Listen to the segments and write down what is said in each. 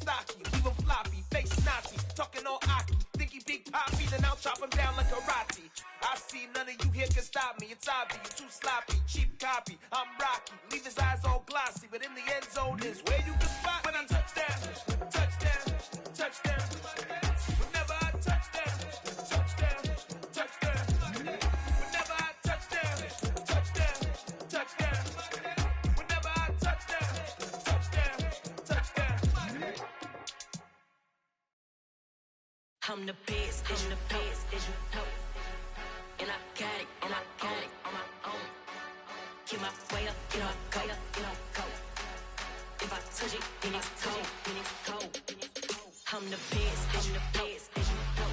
stocky, leave him floppy, face Nazi, talking all Aki. Think he big poppy, then I'll chop him down like karate. I see none of you here can stop me. It's obvious, you're too sloppy, cheap copy. I'm Rocky, leave his eyes all glossy, but in the end zone is where you can spot when I touchdown, touchdown, touchdown. Whenever I touchdown, touchdown, touchdown. Whenever I touchdown, touchdown, touchdown. Whenever I touchdown, touchdown, touchdown. I'm the best, I'm the best, as you know. And I got it, and I got it on my own. Get my way up, get up, go, get up, go. If I touch it, then it's cold, then it's cold. I'm the best, as you know.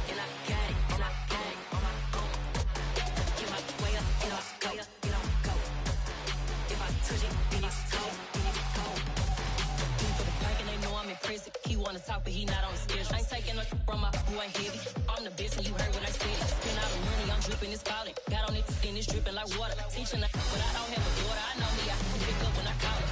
And I got it, and I got it on my own. Get my way up, get up, go, get up, go. If I touch it, then it's cold, then it's cold. For the plank and they know I'm impressive. He wanna talk, but he not on the schedule. I ain't taking no from my boy heavy. I'm the best, and you heard what I said. Spend all the money, I'm dripping, it's falling. Got on it, and it's dripping like water. Teaching that, but I don't have a daughter. I know me, I can pick up when I call her.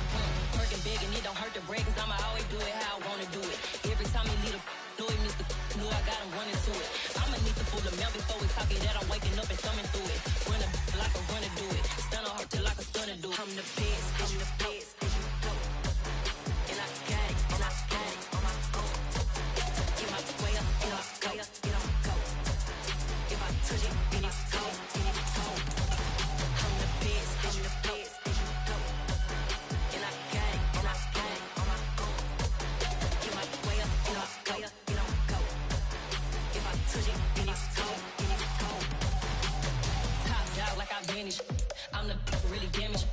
Working big, and it don't hurt to break, cause I'ma always do it how I wanna do it. Every time he lead a know he missed the know I got him running to it. I'ma need to pull the mail before we talk it that I'm waking up and thumbing through it. Run a like a runner do it. Stun on her till like a stunner do it. I'm the best, I'm the best, as you know. And I got it, and I got it on my own. Get my way up, get up, go, get up, go. If I touch it, then it's cold, then it's cold. I'm the best, as you know. And I got it, and I got it on my own. Get my way up, get up, go, get up, go. If I touch it, then it's cold, then it's cold. Top dog like I vanished. I'm the really damaged.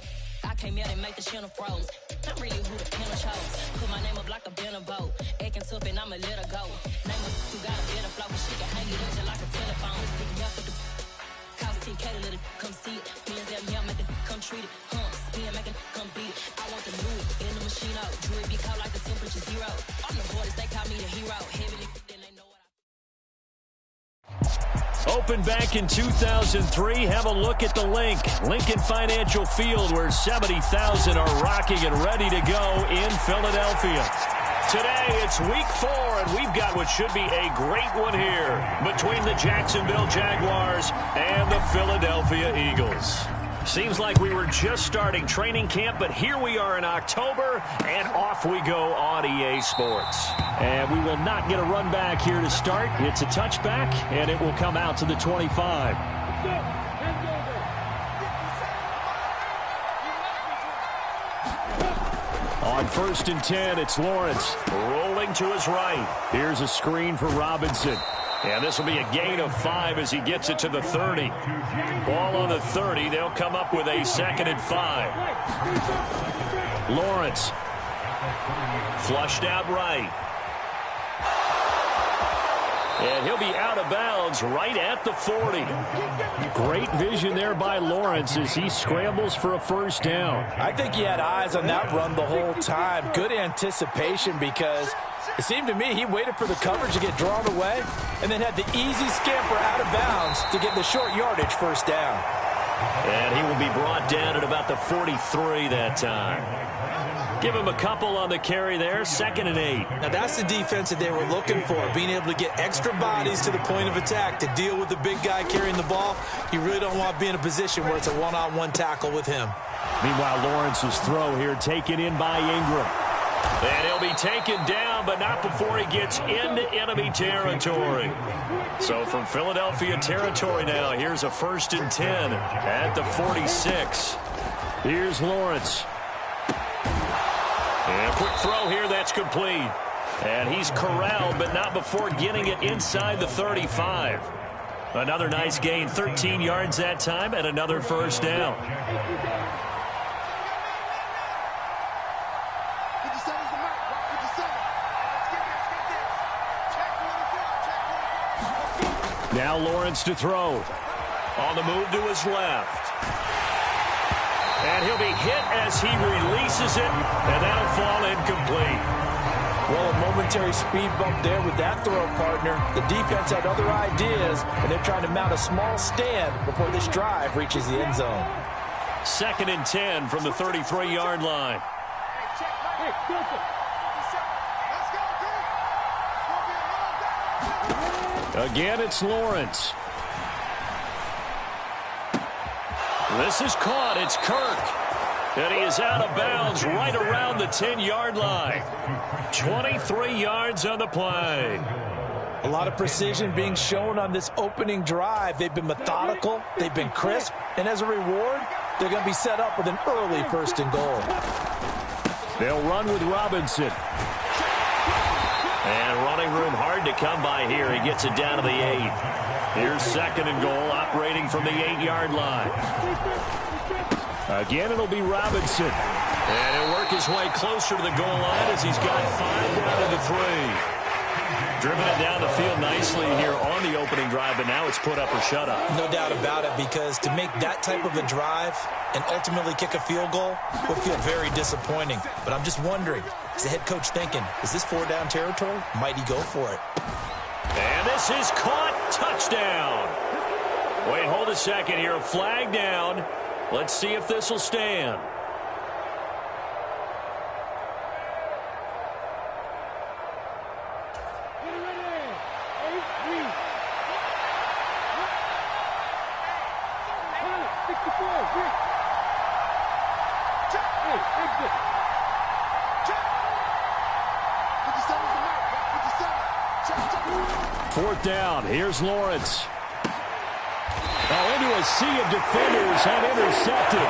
I came out and make the channel froze. I'm really who the panel chose. Put my name up like a banner boat. Acting tough and I'ma let her go. Name her who got a better flow, but she can hang it up just like a telephone. Sticking up with the cost 10K to let it come see it. Hands down, yeah, make it come treat it. Spin, make it come beat it. I want the new in the machine out. Jewelry be caught like the temperature zero. I'm the hardest, they call me the hero. Heavily, then they know what Opened back in 2003. Have a look at the link. Lincoln Financial Field, where 70,000 are rocking and ready to go in Philadelphia. Today, it's week 4, and we've got what should be a great one here between the Jacksonville Jaguars and the Philadelphia Eagles. Seems like we were just starting training camp, but here we are in October, and off we go on EA Sports. And we will not get a run back here to start. It's a touchback, and it will come out to the 25. On 1st and 10, it's Lawrence rolling to his right. Here's a screen for Robinson. And this will be a gain of 5 as he gets it to the 30. Ball on the 30. They'll come up with a 2nd and 5. Lawrence. Flushed out right. And he'll be out of bounds right at the 40. Great vision there by Lawrence as he scrambles for a 1st down. I think he had eyes on that run the whole time. Good anticipation, because it seemed to me he waited for the coverage to get drawn away and then had the easy scamper out of bounds to get the short yardage 1st down. And he will be brought down at about the 43 that time. Give him a couple on the carry there, 2nd and 8. Now that's the defense that they were looking for, being able to get extra bodies to the point of attack to deal with the big guy carrying the ball. You really don't want to be in a position where it's a one-on-one tackle with him. Meanwhile, Lawrence's throw here taken in by Ingram. And he'll be taken down, but not before he gets into enemy territory. So from Philadelphia territory now, here's a 1st and 10 at the 46. Here's Lawrence. And a quick throw here, that's complete. And he's corralled, but not before getting it inside the 35. Another nice gain, 13 yards that time, and another 1st down. Now Lawrence to throw. On the move to his left. And he'll be hit as he releases it, and that'll fall incomplete. Well, a momentary speed bump there with that throw, partner. The defense had other ideas, and they're trying to mount a small stand before this drive reaches the end zone. 2nd and 10 from the 33-yard line. Again, it's Lawrence. This is caught. It's Kirk. And he is out of bounds right around the 10-yard line. 23 yards on the play. A lot of precision being shown on this opening drive. They've been methodical. They've been crisp. And as a reward, they're going to be set up with an early 1st and goal. They'll run with Robinson. And running room hard to come by here. He gets it down to the 8. Here's 2nd and goal, operating from the 8-yard line. Again, it'll be Robinson. And he'll work his way closer to the goal line as he's got 5 down to the 3. Driven it down the field nicely here on the opening drive, but now it's put up or shut up. No doubt about it, because to make that type of a drive and ultimately kick a field goal would feel very disappointing. But I'm just wondering, is the head coach thinking, is this 4-down territory? Might he go for it? And this is caught. Touchdown. Wait, hold a second here. Flag down. Let's see if this will stand. Fourth down. Here's Lawrence. Into a sea of defenders and intercepted.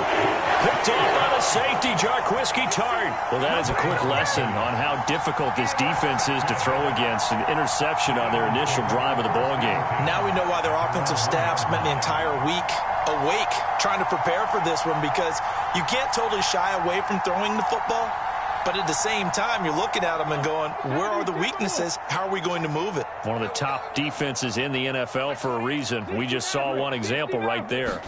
Picked off by the safety, Jarquiski Tart. Well, that is a quick lesson on how difficult this defense is to throw against. An interception on their initial drive of the ballgame. Now we know why their offensive staff spent the entire week awake trying to prepare for this one, because you can't totally shy away from throwing the football. But at the same time, you're looking at them and going, where are the weaknesses? How are we going to move it? One of the top defenses in the NFL for a reason. We just saw one example right there.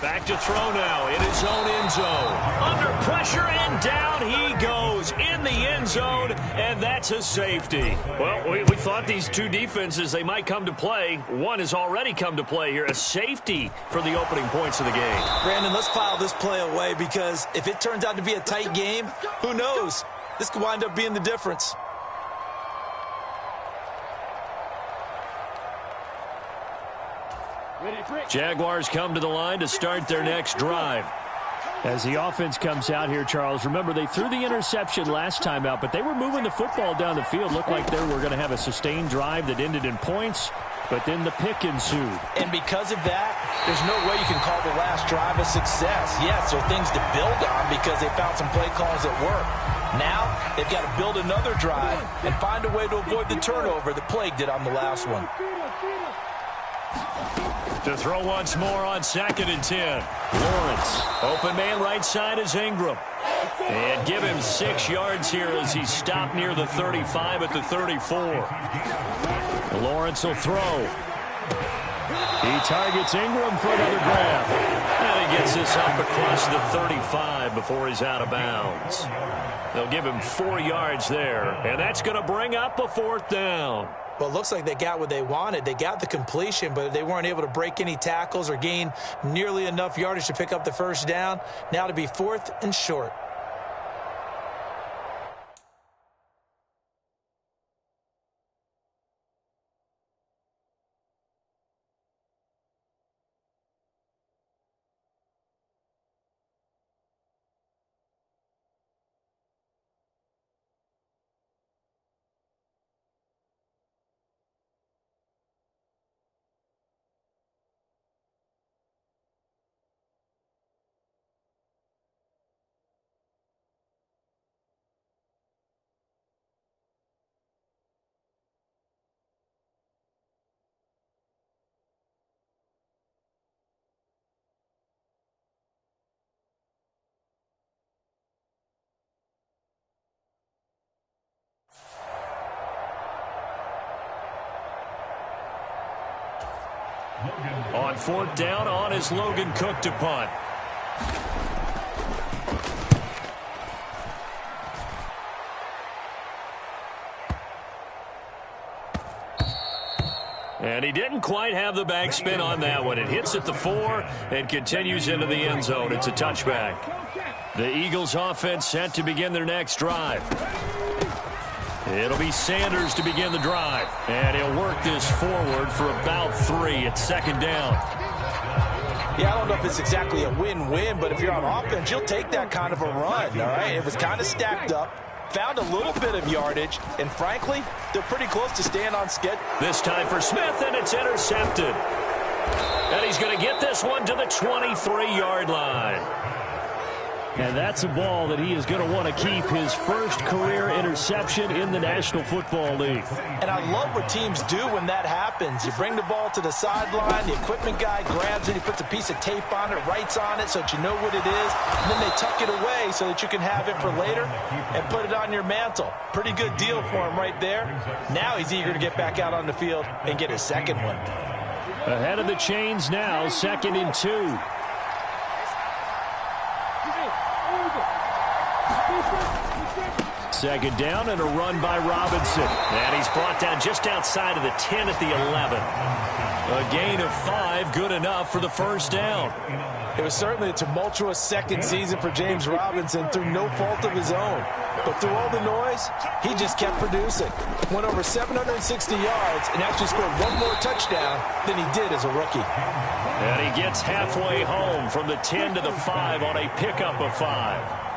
Back to throw now in his own end zone. Under pressure, and down he goes in the end zone, and that's a safety. Well, we thought these two defenses, they might come to play. One has already come to play here. A safety for the opening points of the game. Brandon, let's file this play away, because if it turns out to be a tight game, who knows? This could wind up being the difference. Jaguars come to the line to start their next drive. As the offense comes out here, Charles, remember they threw the interception last time out, but they were moving the football down the field. Looked like they were going to have a sustained drive that ended in points, but then the pick ensued. And because of that, there's no way you can call the last drive a success. Yes, there are things to build on because they found some play calls that work. Now, they've got to build another drive and find a way to avoid the turnover that plagued it on the last one. To throw once more on 2nd and 10. Lawrence. Open man right side is Ingram. And give him 6 yards here as he stopped near the 35 at the 34. Lawrence will throw. He targets Ingram for another grab. And he gets this up across the 35 before he's out of bounds. They'll give him 4 yards there. And that's going to bring up a 4th down. Well, it looks like they got what they wanted. They got the completion, but they weren't able to break any tackles or gain nearly enough yardage to pick up the 1st down. Now to be 4th and short. On 4th down, on is Logan Cook to punt. And he didn't quite have the backspin on that one. It hits at the 4 and continues into the end zone. It's a touchback. The Eagles offense set to begin their next drive. It'll be Sanders to begin the drive. And he'll work this forward for about 3 at second down. Yeah, I don't know if it's exactly a win-win, but if you're on offense, you'll take that kind of a run, all right? It was kind of stacked up, found a little bit of yardage, and frankly, they're pretty close to staying on schedule. This time for Smith, and it's intercepted. And he's going to get this one to the 23-yard line. And that's a ball that he is going to want to keep, his first career interception in the National Football League. And I love what teams do when that happens. You bring the ball to the sideline, the equipment guy grabs it, he puts a piece of tape on it, writes on it so that you know what it is, and then they tuck it away so that you can have it for later and put it on your mantle. Pretty good deal for him right there. Now he's eager to get back out on the field and get his second one. Ahead of the chains now, 2nd and 2. Second down and a run by Robinson. And he's brought down just outside of the 10 at the 11. A gain of 5, good enough for the first down. It was certainly a tumultuous second season for James Robinson through no fault of his own. But through all the noise, he just kept producing. Went over 760 yards and actually scored one more touchdown than he did as a rookie. And he gets halfway home from the 10 to the 5 on a pickup of 5.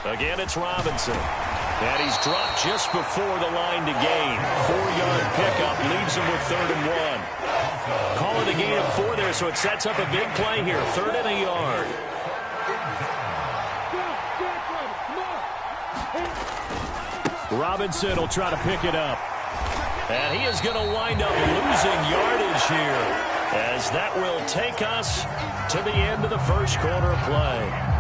Again, it's Robinson. And he's dropped just before the line to gain. 4-yard pickup leaves him with 3rd and 1. Call it a gain of 4 there, so it sets up a big play here. 3rd and a yard. Robinson will try to pick it up. And he is going to wind up losing yardage here, as that will take us to the end of the first quarter of play.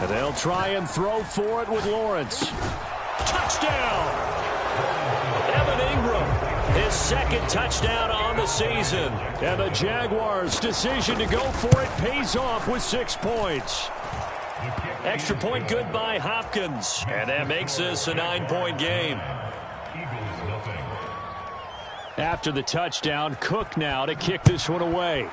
And they'll try and throw for it with Lawrence. Touchdown! Evan Ingram, his 2nd touchdown on the season. And the Jaguars' decision to go for it pays off with 6 points. Extra point good by Hopkins. And that makes this a 9-point game. After the touchdown, Cook now to kick this one away.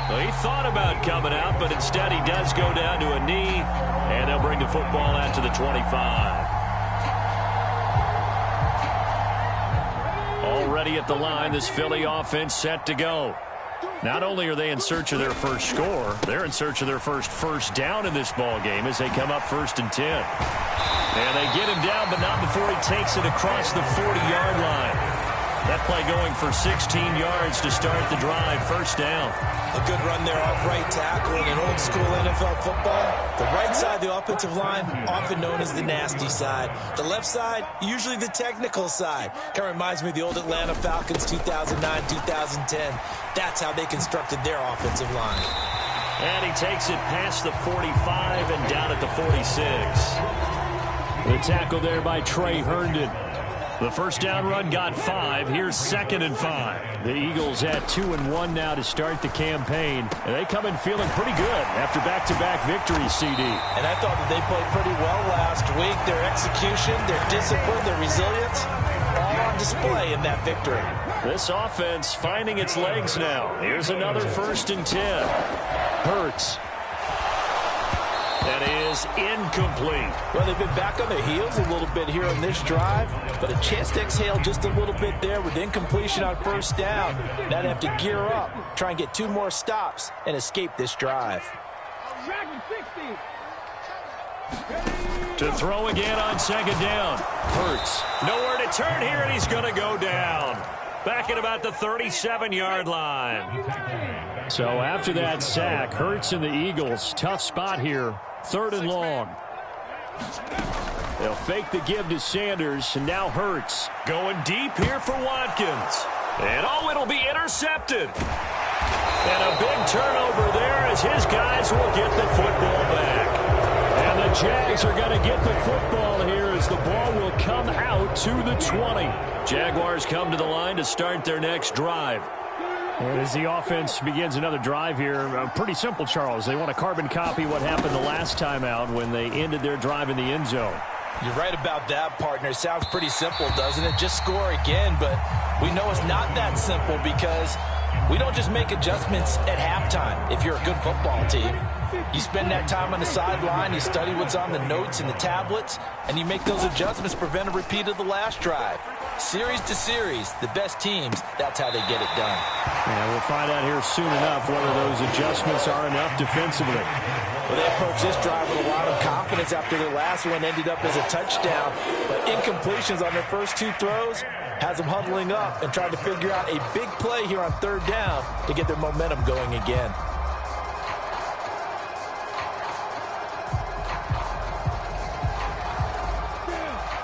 Well, he thought about coming out, but instead he does go down to a knee, and they'll bring the football out to the 25. Already at the line, this Philly offense set to go. Not only are they in search of their first score, they're in search of their first down in this ball game as they come up 1st and 10. And they get him down, but not before he takes it across the 40-yard line. That play going for 16 yards to start the drive. 1st down. A good run there off right tackle in an old-school NFL football. The right side of the offensive line, often known as the nasty side. The left side, usually the technical side. Kind of reminds me of the old Atlanta Falcons 2009-2010. That's how they constructed their offensive line. And he takes it past the 45 and down at the 46. The tackle there by Trey Herndon. The first down run got 5. Here's 2nd and 5. The Eagles at 2-1 now to start the campaign. And they come in feeling pretty good after back-to-back victories, CD. And I thought that they played pretty well last week. Their execution, their discipline, their resilience, all on display in that victory. This offense finding its legs now. Here's another 1st and 10. Hurts. That is incomplete. Well, they've been back on their heels a little bit here on this drive, but a chance to exhale just a little bit there with incompletion on 1st down. Now they have to gear up, try and get 2 more stops, and escape this drive. To throw again on 2nd down. Hurts. Nowhere to turn here, and he's going to go down. Back at about the 37-yard line. So after that sack, Hurts and the Eagles, tough spot here. 3rd and long. They'll fake the give to Sanders, and now Hurts. Going deep here for Watkins. And it'll be intercepted. And a big turnover there as his guys will get the football back. And the Jags are going to get the football here as the ball will come out to the 20. Jaguars come to the line to start their next drive. And as the offense begins another drive here, pretty simple, Charles. They want to carbon copy what happened the last time out when they ended their drive in the end zone. You're right about that, partner. It sounds pretty simple, doesn't it? Just score again, but we know it's not that simple because we don't just make adjustments at halftime if you're a good football team. You spend that time on the sideline, you study what's on the notes and the tablets, and you make those adjustments to prevent a repeat of the last drive. Series to series, the best teams, that's how they get it done. And we'll find out here soon enough whether those adjustments are enough defensively. Well, they approached this drive with a lot of confidence after their last one ended up as a touchdown. But incompletions on their first two throws has them huddling up and trying to figure out a big play here on third down to get their momentum going again.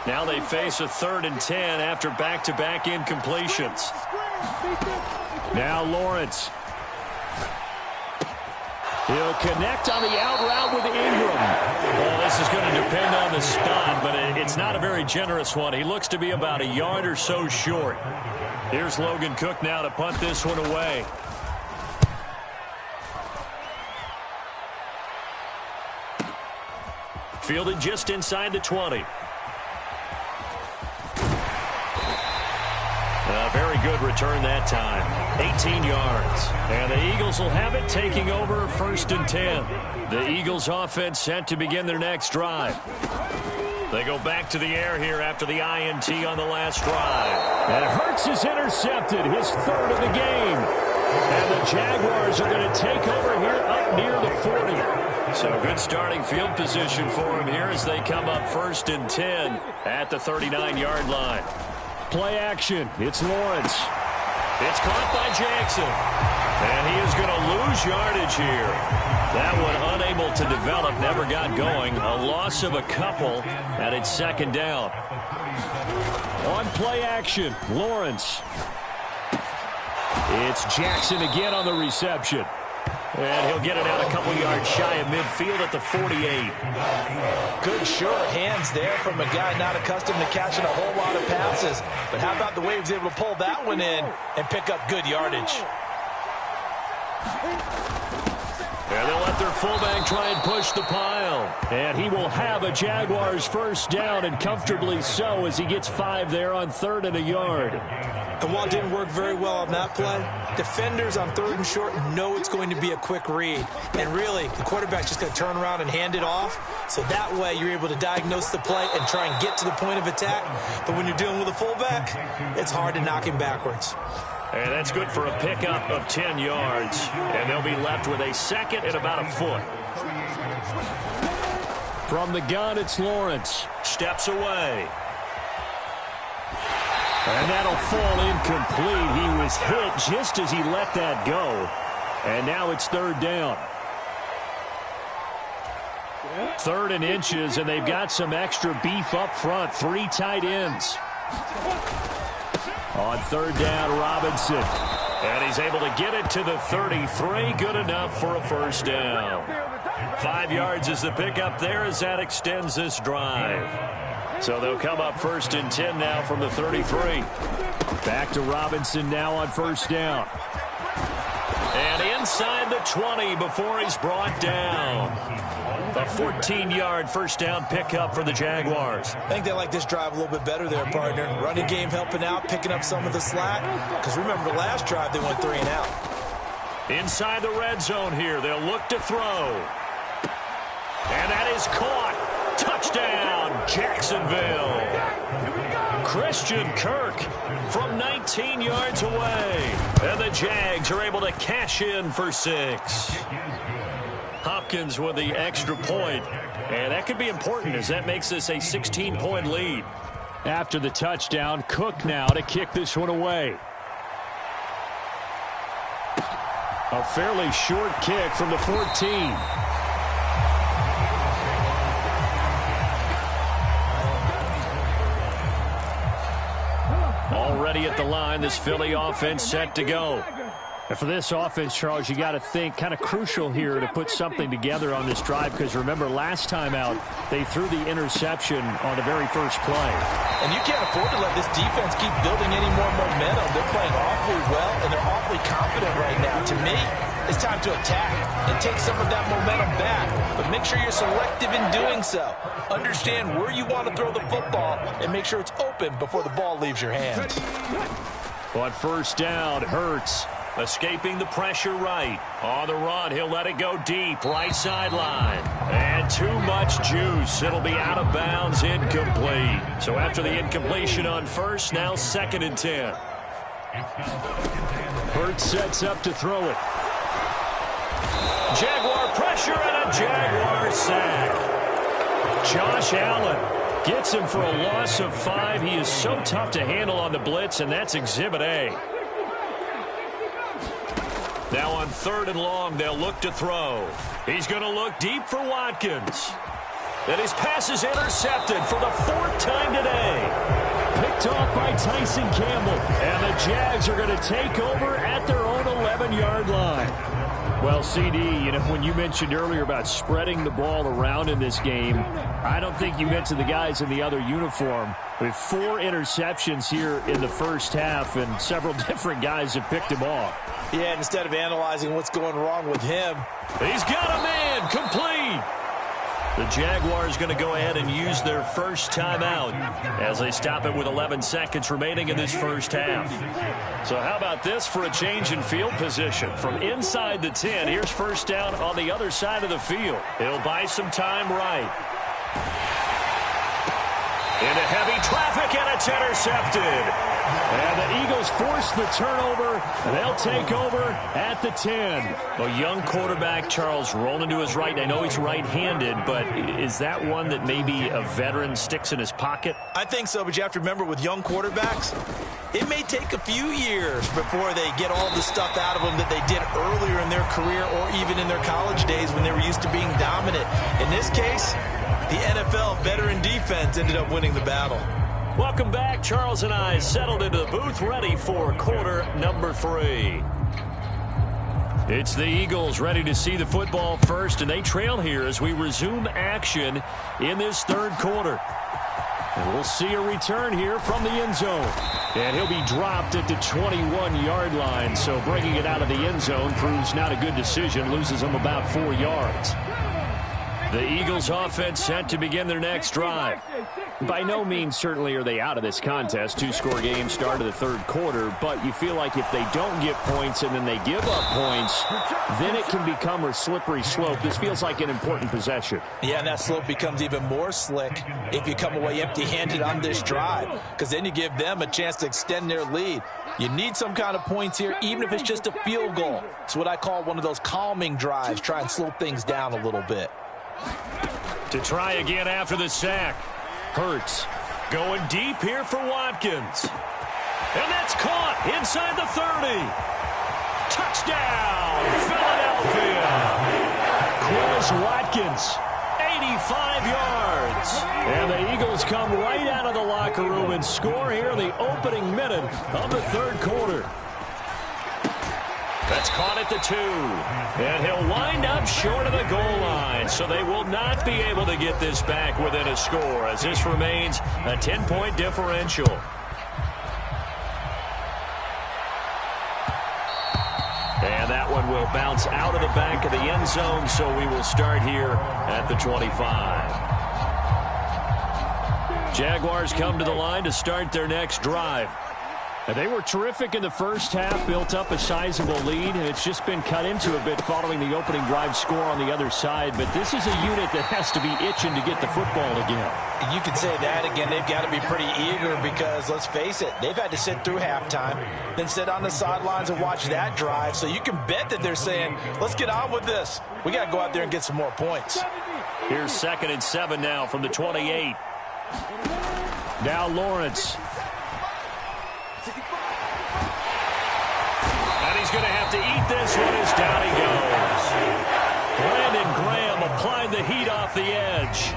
Now they face a 3rd and 10 after back-to-back incompletions. Now Lawrence. He'll connect on the out route with Ingram. Well, this is going to depend on the spot, but it's not a very generous one. He looks to be about a yard or so short. Here's Logan Cook now to punt this one away. Fielded just inside the 20. A very good return that time. 18 yards. And the Eagles will have it, taking over 1st and 10. The Eagles offense set to begin their next drive. They go back to the air here after the INT on the last drive. And Hurts is intercepted, his 3rd of the game. And the Jaguars are going to take over here up near the 40. So good starting field position for him here as they come up 1st and 10 at the 39-yard line. Play action. It's Lawrence. It's caught by Jackson. And he is going to lose yardage here. That one unable to develop, never got going. A loss of a couple, and it's 2nd down. On play action, Lawrence. It's Jackson again on the reception. And he'll get it out a couple yards shy of midfield at the 48. Good short hands there from a guy not accustomed to catching a whole lot of passes. But how about the way he was able to pull that one in and pick up good yardage? And they'll let their fullback try and push the pile. And he will have a Jaguars 1st down, and comfortably so, as he gets 5 there on 3rd and a yard. And while it didn't work very well on that play, defenders on 3rd and short know it's going to be a quick read. And really, the quarterback's just going to turn around and hand it off. So that way, you're able to diagnose the play and try and get to the point of attack. But when you're dealing with a fullback, it's hard to knock him backwards. And that's good for a pickup of 10 yards. And they'll be left with a 2nd and about a foot. From the gun, it's Lawrence. Steps away. And that'll fall incomplete. He was hit just as he let that go. And now it's 3rd down. 3rd and inches, and they've got some extra beef up front. 3 tight ends. On 3rd down, Robinson. And he's able to get it to the 33. Good enough for a 1st down. 5 yards is the pickup there as that extends this drive. So they'll come up 1st and 10 now from the 33. Back to Robinson now on 1st down. And inside the 20 before he's brought down. A 14-yard 1st down pickup for the Jaguars. I think they like this drive a little bit better there, partner. Running game helping out, picking up some of the slack. Because remember, the last drive they went 3 and out. Inside the red zone here, they'll look to throw. And that is caught. Touchdown, Jacksonville. Christian Kirk from 19 yards away. And the Jags are able to cash in for 6. Hopkins with the extra point. And that could be important as that makes this a 16-point lead. After the touchdown, Cook now to kick this one away. A fairly short kick from the 14. Already at the line, this Philly offense set to go. And for this offense, Charles, you got to think kind of crucial here to put something together on this drive, because remember last time out they threw the interception on the very first play. And you can't afford to let this defense keep building any more momentum. They're playing awfully well, and they're awfully confident right now. To me, it's time to attack and take some of that momentum back, but make sure you're selective in doing so. Understand where you want to throw the football and make sure it's open before the ball leaves your hands. On first down, Hurts escaping the pressure right. On the run, he'll let it go deep, right sideline. And too much juice. It'll be out of bounds, incomplete. So after the incompletion on first, now 2nd and 10. Hurts sets up to throw it. Jaguar pressure and a Jaguar sack. Josh Allen gets him for a loss of 5. He is so tough to handle on the blitz, and that's Exhibit A. Now on 3rd and long, they'll look to throw. He's going to look deep for Watkins. And his pass is intercepted for the 4th time today. Picked off by Tyson Campbell. And the Jags are going to take over at their own 11-yard line. Well, CD, when you mentioned earlier about spreading the ball around in this game, I don't think you mentioned the guys in the other uniform. With 4 interceptions here in the first half, and several different guys have picked him off. Yeah, instead of analyzing what's going wrong with him. He's got a man, complete. The Jaguars going to go ahead and use their first timeout as they stop it with 11 seconds remaining in this first half. So how about this for a change in field position? From inside the 10, here's first down on the other side of the field. He'll buy some time right. Into heavy traffic, and it's intercepted. And the Eagles force the turnover, and they'll take over at the 10. A young quarterback, Charles, rolling to his right. I know he's right-handed, but is that one that maybe a veteran sticks in his pocket? I think so, but you have to remember with young quarterbacks, it may take a few years before they get all the stuff out of them that they did earlier in their career or even in their college days when they were used to being dominant. In this case, the NFL veteran defense ended up winning the battle. Welcome back. Charles and I settled into the booth, ready for quarter number 3. It's the Eagles ready to see the football first, and they trail here as we resume action in this 3rd quarter. And we'll see a return here from the end zone. And he'll be dropped at the 21-yard line, so bringing it out of the end zone proves not a good decision, loses him about 4 yards. The Eagles offense set to begin their next drive. By no means certainly are they out of this contest. 2-score game, start of the 3rd quarter, but you feel like if they don't get points and then they give up points, then it can become a slippery slope. This feels like an important possession. Yeah, and that slope becomes even more slick if you come away empty-handed on this drive, because then you give them a chance to extend their lead. You need some kind of points here, even if it's just a field goal. It's what I call one of those calming drives, try and slow things down a little bit. To try again after the sack. Hurts going deep here for Watkins. And that's caught inside the 30. Touchdown, Philadelphia. Chris Watkins, 85 yards. And the Eagles come right out of the locker room and score here in the opening minute of the 3rd quarter. That's caught at the 2. And he'll wind up short of the goal line. So they will not be able to get this back within a score as this remains a 10-point differential. And that one will bounce out of the back of the end zone. So we will start here at the 25. Jaguars come to the line to start their next drive. And they were terrific in the first half, built up a sizable lead, and it's just been cut into a bit following the opening drive score on the other side. But this is a unit that has to be itching to get the football again. You can say that again. They've got to be pretty eager because, let's face it, they've had to sit through halftime, then sit on the sidelines and watch that drive. So you can bet that they're saying, let's get on with this. We got to go out there and get some more points. Here's 2nd and 7 now from the 28. Now Lawrence. He's going to have to eat this one as down he goes. Brandon Graham applied the heat off the edge.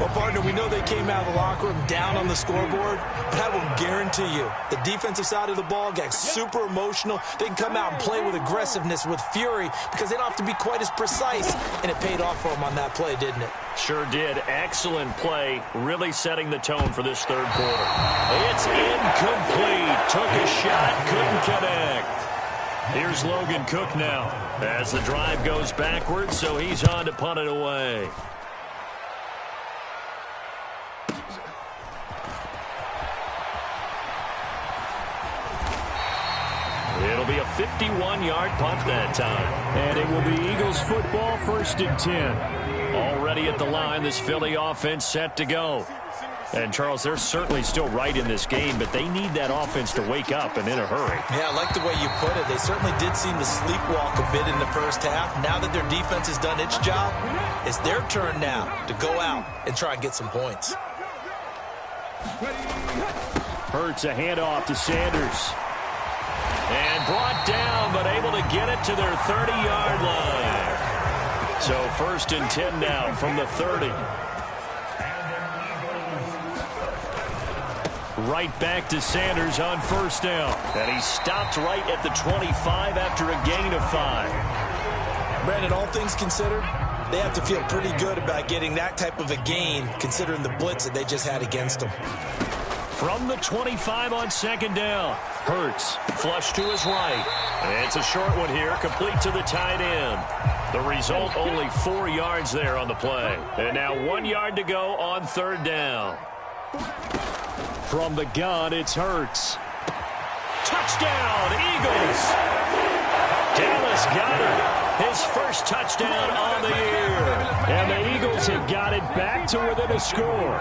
Well, partner, we know they came out of the locker room down on the scoreboard, but I will guarantee you the defensive side of the ball got super emotional. They can come out and play with aggressiveness, with fury, because they don't have to be quite as precise, and it paid off for them on that play, didn't it? Sure did. Excellent play, really setting the tone for this third quarter. It's incomplete. Took a shot, couldn't connect. Here's Logan Cook now as the drive goes backwards, so he's on to punt it away. It'll be a 51-yard punt that time. And it will be Eagles football, 1st and 10. Already at the line, this Philly offense set to go. And, Charles, they're certainly still right in this game, but they need that offense to wake up and in a hurry. Yeah, I like the way you put it. They certainly did seem to sleepwalk a bit in the first half. Now that their defense has done its job, it's their turn now to go out and try and get some points. Hurts a handoff to Sanders. And brought down, but able to get it to their 30-yard line. So 1st and 10 now from the 30. Right back to Sanders on 1st down. And he stopped right at the 25 after a gain of 5. Brandon, all things considered, they have to feel pretty good about getting that type of a gain, considering the blitz that they just had against them. From the 25 on 2nd down. Hurts, flush to his right. It's a short one here, complete to the tight end. The result, only 4 yards there on the play. And now 1 yard to go on 3rd down. From the gun, it's Hurts. Touchdown, Eagles! Dallas Goedert, his first touchdown on the year. And the Eagles have got it back to within a score.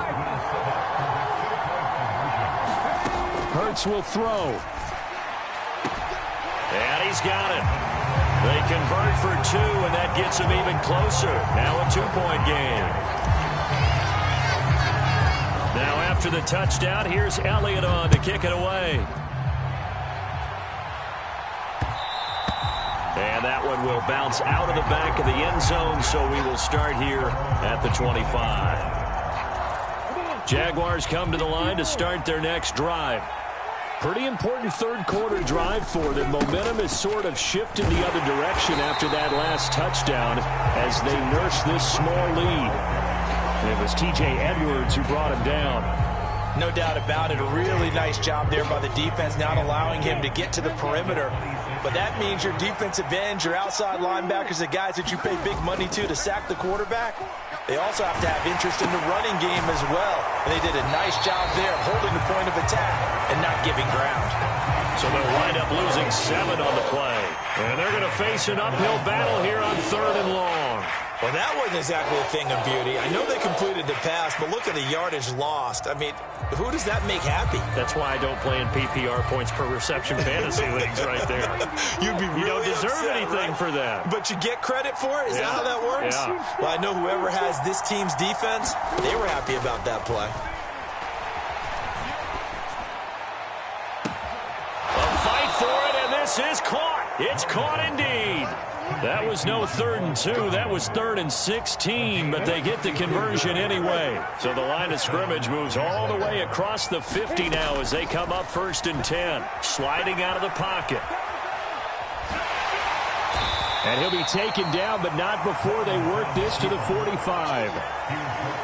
Hurts will throw. And he's got it. They convert for 2, and that gets them even closer. Now a 2-point game. Now after the touchdown, here's Elliott on to kick it away. And that one will bounce out of the back of the end zone, so we will start here at the 25. Jaguars come to the line to start their next drive. Pretty important third quarter drive for them. Momentum has sort of shifted the other direction after that last touchdown as they nurse this small lead. And it was T.J. Edwards who brought him down. No doubt about it. A really nice job there by the defense, not allowing him to get to the perimeter. But that means your defensive ends, your outside linebackers, the guys that you pay big money to sack the quarterback, they also have to have interest in the running game as well. And they did a nice job there of holding the point of attack and not giving ground. So they'll wind up losing 7 on the play. And they're going to face an uphill battle here on 3rd and long. Well, that wasn't exactly a thing of beauty. I know they completed the pass, but look at the yardage lost. I mean, who does that make happy? That's why I don't play in PPR points per reception fantasy leagues right there. You'd be really You don't deserve upset, anything right? for that. But you get credit for it? Is that how that works? Yeah. Well, I know whoever has this team's defense, they were happy about that play. A fight for it, and this is caught. It's caught indeed. That was no 3rd and 2. That was 3rd and 16, but they get the conversion anyway. So the line of scrimmage moves all the way across the 50 now as they come up 1st and 10. Sliding out of the pocket. And he'll be taken down, but not before they work this to the 45.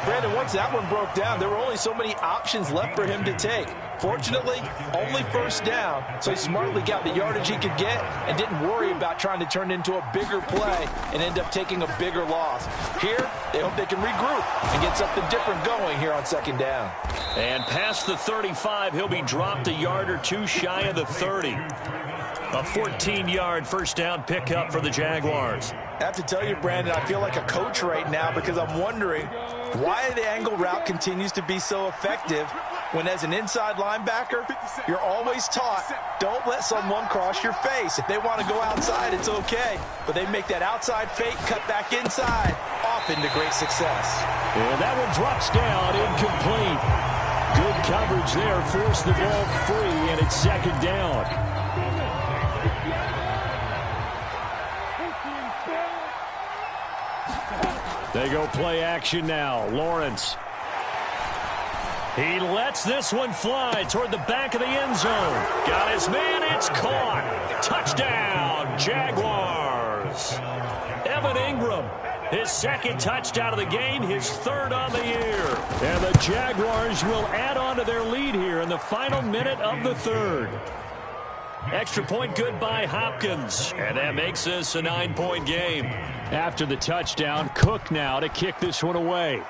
Brandon, once that one broke down, there were only so many options left for him to take. Fortunately, only 1st down, so he smartly got the yardage he could get and didn't worry about trying to turn it into a bigger play and end up taking a bigger loss. Here, they hope they can regroup and get something different going here on 2nd down. And past the 35, he'll be dropped a yard or 2 shy of the 30. A 14-yard 1st down pickup for the Jaguars. I have to tell you, Brandon, I feel like a coach right now because I'm wondering why the angle route continues to be so effective when as an inside linebacker, you're always taught, don't let someone cross your face. If they want to go outside, it's okay. But they make that outside fake, cut back inside, off into great success. And that one drops down, incomplete. Good coverage there, forced the ball free, and it's 2nd down. They go play action now. Lawrence He lets this one fly toward the back of the end zone. Got his man. It's caught. Touchdown, Jaguars. Evan Ingram, his second touchdown of the game, his third on the year. And the Jaguars will add on to their lead here in the final minute of the third. Extra point good by Hopkins. And that makes this a 9-point game. After the touchdown, Cook now to kick this one away.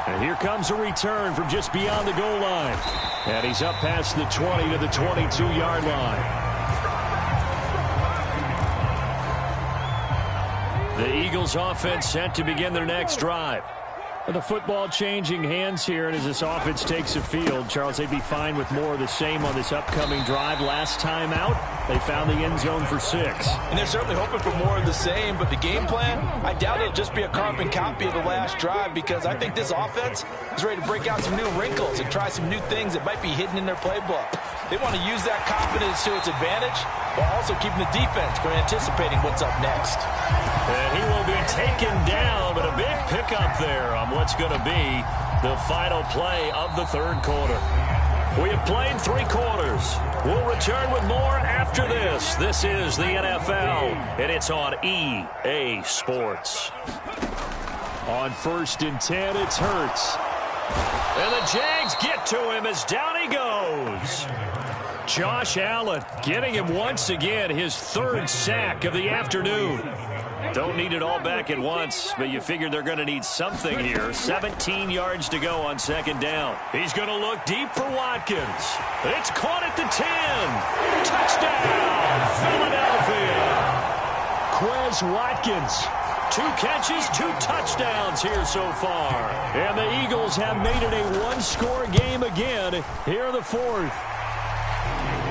And here comes a return from just beyond the goal line. And he's up past the 20 to the 22-yard line. The Eagles offense set to begin their next drive. The football changing hands here, and as this offense takes the field, Charles, they'd be fine with more of the same on this upcoming drive. Last time out, they found the end zone for 6. And they're certainly hoping for more of the same, but the game plan, I doubt it'll just be a carbon copy of the last drive, because I think this offense is ready to break out some new wrinkles and try some new things that might be hidden in their playbook. They want to use that confidence to its advantage while also keeping the defense from anticipating what's up next. And he will be taken down, but a big pickup there on what's going to be the final play of the third quarter. We have played 3 quarters. We'll return with more after this. This is the NFL, and it's on EA Sports. On 1st and 10, it's Hurts. And the Jags get to him as down he goes. Josh Allen getting him once again his 3rd sack of the afternoon. Don't need it all back at once, but you figure they're going to need something here. 17 yards to go on 2nd down. He's going to look deep for Watkins. It's caught at the 10. Touchdown, Philadelphia. Quez Watkins. 2 catches, 2 touchdowns here so far. And the Eagles have made it a 1-score game again here in the 4th.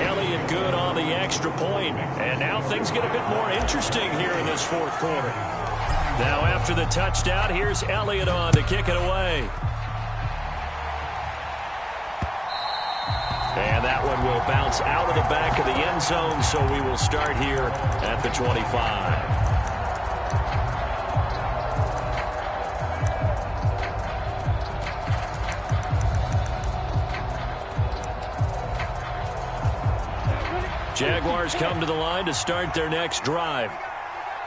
Elliott good on the extra point. And now things get a bit more interesting here in this 4th quarter. Now after the touchdown, here's Elliott on to kick it away. And that one will bounce out of the back of the end zone, so we will start here at the 25. Jaguars come to the line to start their next drive.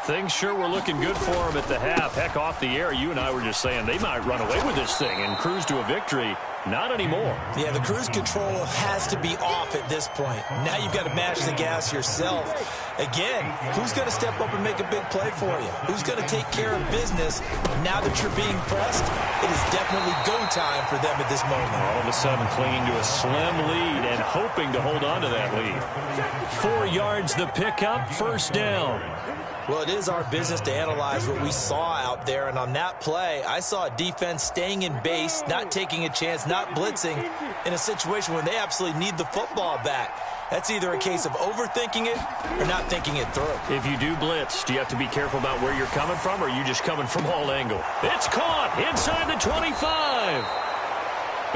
Things sure were looking good for them at the half. Heck, off the air, you and I were just saying they might run away with this thing and cruise to a victory. Not anymore. Yeah, the cruise control has to be off at this point. Now you've got to match the gas yourself. Again, who's going to step up and make a big play for you? Who's going to take care of business? Now that you're being pressed, it is definitely go time for them at this moment. All of a sudden clinging to a slim lead and hoping to hold on to that lead. 4 yards the pickup, 1st down. Well, it is our business to analyze what we saw out there, and on that play, I saw a defense staying in base, not taking a chance, not blitzing in a situation where they absolutely need the football back. That's either a case of overthinking it or not thinking it through. If you do blitz, do you have to be careful about where you're coming from, or are you just coming from all angle? It's caught inside the 25.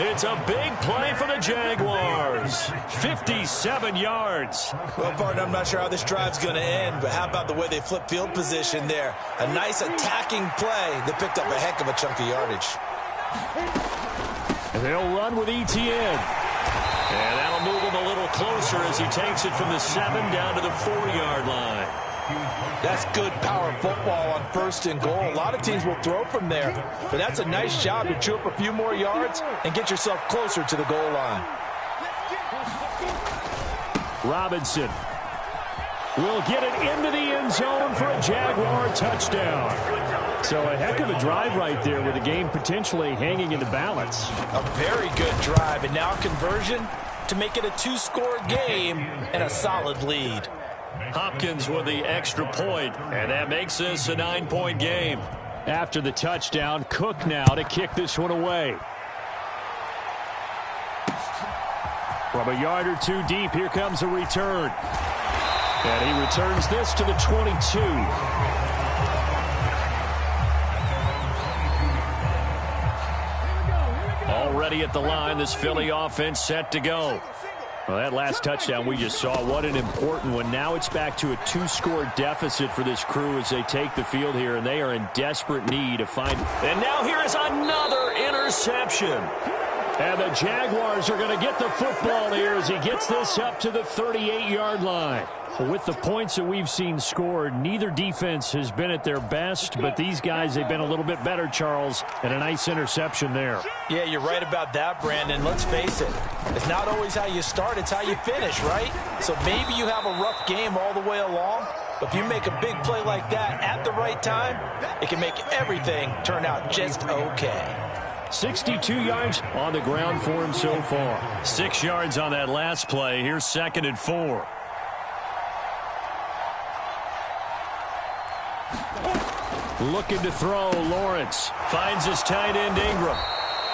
It's a big play for the Jaguars. 57 yards. Well, partner, I'm not sure how this drive's going to end, but how about the way they flip field position there? A nice attacking play that picked up a heck of a chunk of yardage. And they'll run with Etienne. And that'll move him a little closer as he takes it from the 7 down to the 4-yard line. That's good power football on 1st and goal. A lot of teams will throw from there, but that's a nice job to chew up a few more yards and get yourself closer to the goal line. Robinson will get it into the end zone for a Jaguar touchdown. So a heck of a drive right there with the game potentially hanging in the balance. A very good drive, and now conversion to make it a 2-score game and a solid lead. Hopkins with the extra point, and that makes this a 9-point game. After the touchdown, Cook now to kick this one away. From a yard or 2 deep, here comes a return. And he returns this to the 22. Already at the line, this Philly offense set to go. Well, that last touchdown we just saw, what an important one. Now it's back to a 2-score deficit for this crew as they take the field here, and they are in desperate need to find. And now here is another interception. interception. And the Jaguars are going to get the football here as he gets this up to the 38-yard line. With the points that we've seen scored, neither defense has been at their best, but these guys, they've been a little bit better, Charles, and a nice interception there. Yeah, you're right about that, Brandon. Let's face it. It's not always how you start, it's how you finish, right? So maybe you have a rough game all the way along, but if you make a big play like that at the right time, it can make everything turn out just okay. 62 yards on the ground for him so far. 6 yards on that last play. Here's 2nd and 4. Looking to throw, Lawrence finds his tight end Ingram.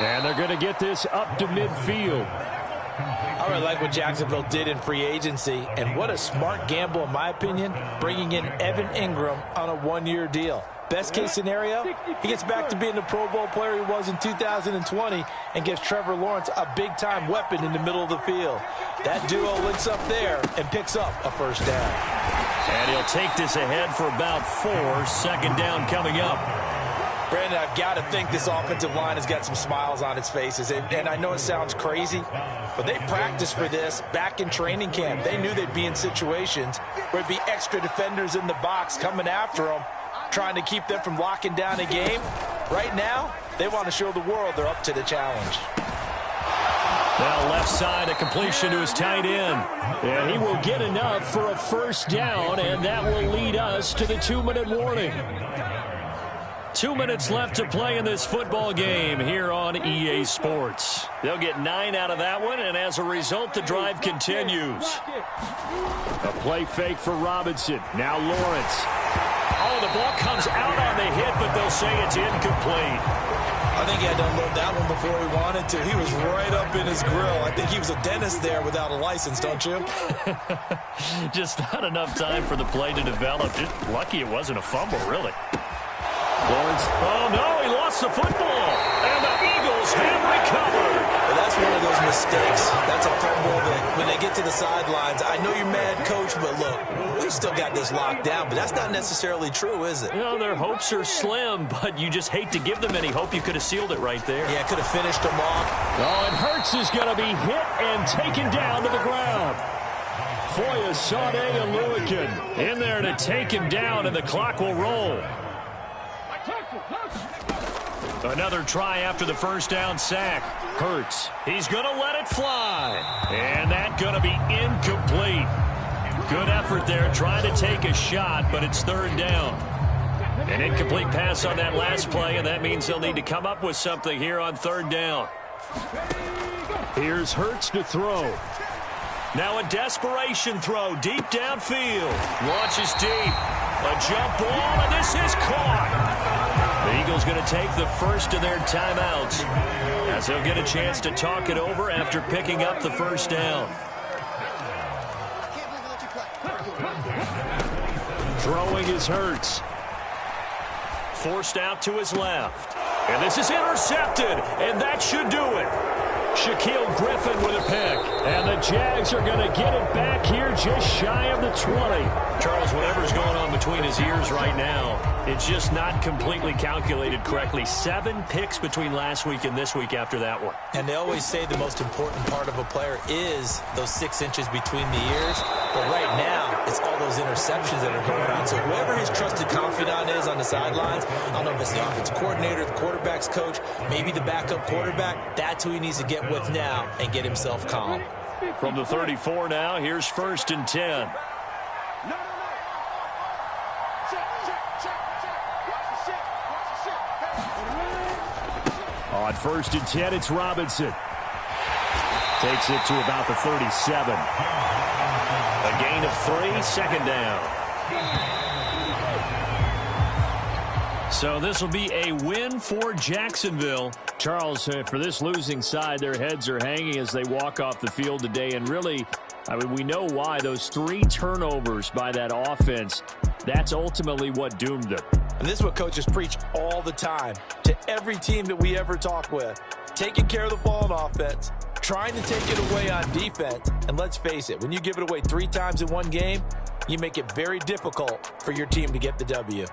And they're going to get this up to midfield. I really like what Jacksonville did in free agency, and what a smart gamble, in my opinion, bringing in Evan Ingram on a one-year deal. Best case scenario, he gets back to being the Pro Bowl player he was in 2020 and gives Trevor Lawrence a big-time weapon in the middle of the field. That duo links up there and picks up a first down. And he'll take this ahead for about 4. 2nd down coming up. Brandon, I've got to think this offensive line has got some smiles on its faces. And I know it sounds crazy, but they practiced for this back in training camp. They knew they'd be in situations where there'd be extra defenders in the box coming after them, trying to keep them from locking down a game. Right now, they want to show the world they're up to the challenge. Now left side, a completion to his tight end. And he will get enough for a first down, and that will lead us to the 2-minute warning. 2 minutes left to play in this football game here on EA Sports. They'll get 9 out of that one, and as a result, the drive continues. A play fake for Robinson. Now Lawrence. Oh, the ball comes out on the hit, but they'll say it's incomplete. I think he had to unload that one before he wanted to. He was right up in his grill. I think he was a dentist there without a license, don't you? Just not enough time for the play to develop. Just lucky it wasn't a fumble, really. Lawrence. Oh, no, he lost the football. And the Eagles have recovered. Well, that's one of those mistakes. That's a fumble that when they get to the sidelines, I know you're mad, Coach, but look, we still got this locked down. But that's not necessarily true, is it? You know, their hopes are slim, but you just hate to give them any hope. You could have sealed it right there. Yeah, could have finished them off. Oh, and Hurts is going to be hit and taken down to the ground. Foya, Sade, and Lewican in there to take him down, and the clock will roll. Another try after the first down sack. Hurts. He's going to let it fly. And that's going to be incomplete. Good effort there trying to take a shot, but it's 3rd down. An incomplete pass on that last play, and that means they'll need to come up with something here on 3rd down. Here's Hurts to throw. Now a desperation throw deep downfield. Launches deep. A jump ball, and this is caught. The Eagles going to take the first of their timeouts as they'll get a chance to talk it over after picking up the first down. Throwing is Hurts. Forced out to his left. And this is intercepted, and that should do it. Shaquille Griffin with a pick. And the Jags are going to get it back here just shy of the 20. Charles, whatever's going on between his ears right now, it's just not completely calculated correctly. 7 picks between last week and this week after that one. And they always say the most important part of a player is those 6 inches between the ears. But right now, it's all those interceptions that are going on. So whoever his trusted confidant is on the sidelines, I don't know if it's the offensive coordinator, the quarterback's coach, maybe the backup quarterback, that's who he needs to get with now and get himself calm. From the 34 now, here's 1st and 10. On 1st and 10, it's Robinson. Takes it to about the 37. A gain of 3, 2nd down. So this will be a win for Jacksonville. Charles, for this losing side, their heads are hanging as they walk off the field today. And really, I mean, we know why. Those 3 turnovers by that offense, that's ultimately what doomed them. And this is what coaches preach all the time to every team that we ever talk with. Taking care of the ball on offense, trying to take it away on defense. And let's face it, when you give it away 3 times in one game, you make it very difficult for your team to get the W.